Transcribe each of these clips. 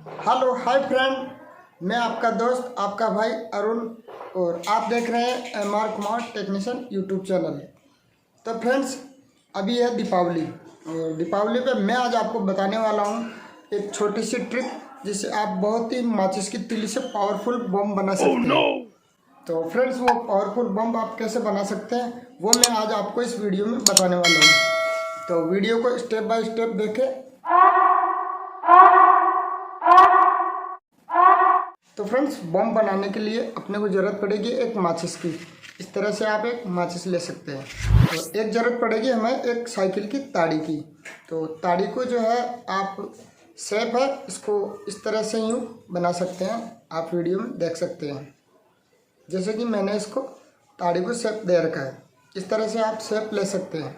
Hello hi friend, मैं आपका दोस्त आपका भाई अरुण और आप देख रहे हैं M.R. Technician YouTube channel. तो फ्रेंड्स, अभी है दीपावली और दीपावली पे मैं आज आपको बताने वाला हूँ एक छोटी सी ट्रिक जिससे आप बहुत ही माचिस की तीली से पावरफुल बम बना सकते हैं। तो फ्रेंड्स, वो पावरफुल बम आप कैसे बना सकते हैं वो मैं आज आपको इस वीडियो में बताने वाला हूँ। तो वीडियो को स्टेप बाय स्टेप देखें। तो फ्रेंड्स, बम बनाने के लिए अपने को ज़रूरत पड़ेगी एक माचिस की। इस तरह से आप एक माचिस ले सकते हैं। तो एक ज़रूरत पड़ेगी हमें एक साइकिल की ताड़ी की। तो ताड़ी को जो है आप शेप है इसको इस तरह से यूँ बना सकते हैं, आप वीडियो में देख सकते हैं। जैसे कि मैंने इसको ताड़ी को शेप दे रखा है, इस तरह से आप शेप ले सकते हैं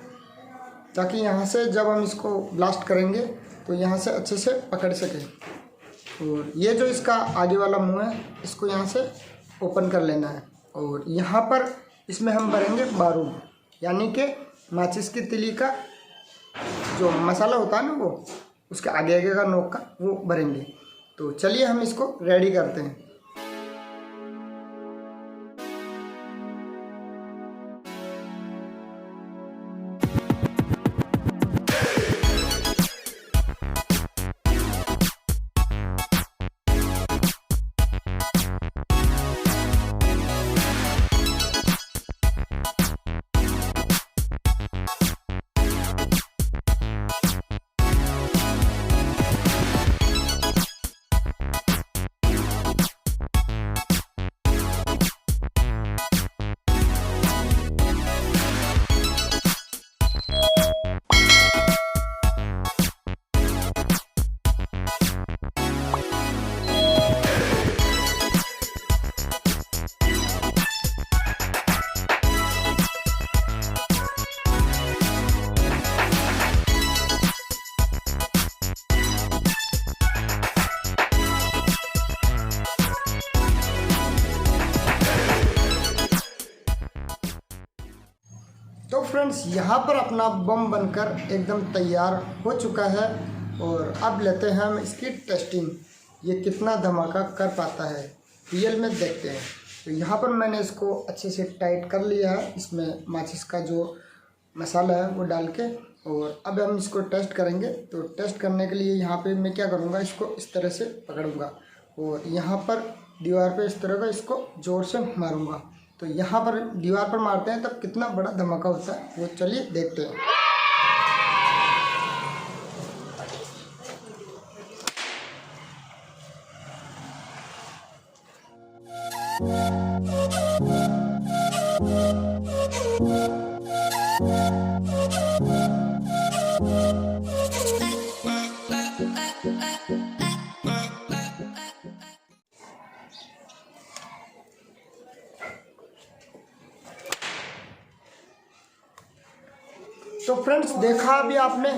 ताकि यहाँ से जब हम इसको ब्लास्ट करेंगे तो यहाँ से अच्छे से पकड़ सकें। और ये जो इसका आगे वाला मुंह है इसको यहाँ से ओपन कर लेना है और यहाँ पर इसमें हम भरेंगे बारूद, यानी कि माचिस की तिली का जो मसाला होता है ना वो उसके आगे आगे का नोक का वो भरेंगे। तो चलिए हम इसको रेडी करते हैं। तो फ्रेंड्स, यहाँ पर अपना बम बनकर एकदम तैयार हो चुका है और अब लेते हैं हम इसकी टेस्टिंग, ये कितना धमाका कर पाता है रियल में देखते हैं। तो यहाँ पर मैंने इसको अच्छे से टाइट कर लिया है, इसमें माचिस का जो मसाला है वो डाल के, और अब हम इसको टेस्ट करेंगे। तो टेस्ट करने के लिए यहाँ पे मैं क्या करूँगा, इसको इस तरह से पकड़ूँगा और यहाँ पर दीवार पे इस तरह का इसको ज़ोर से मारूँगा। तो यहाँ पर दीवार पर मारते हैं तब कितना बड़ा धमाका होता है वो चलिए देखते हैं। तो फ्रेंड्स, देखा अभी आपने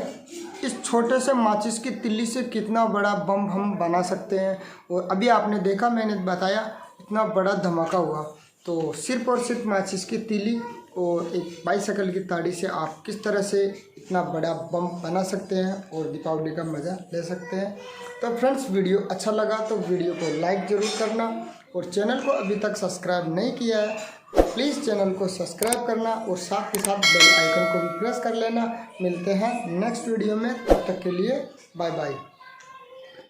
इस छोटे से माचिस की तिल्ली से कितना बड़ा बम हम बना सकते हैं। और अभी आपने देखा, मैंने बताया इतना बड़ा धमाका हुआ। तो सिर्फ और सिर्फ माचिस की तिल्ली और एक बाइसाइकिल की ताड़ी से आप किस तरह से इतना बड़ा बम बना सकते हैं और दीपावली का मज़ा ले सकते हैं। तो फ्रेंड्स, वीडियो अच्छा लगा तो वीडियो को लाइक ज़रूर करना और चैनल को अभी तक सब्सक्राइब नहीं किया है प्लीज़ चैनल को सब्सक्राइब करना और साथ के साथ बेल आइकन को भी प्रेस कर लेना। मिलते हैं नेक्स्ट वीडियो में, तब तक के लिए बाय बाय।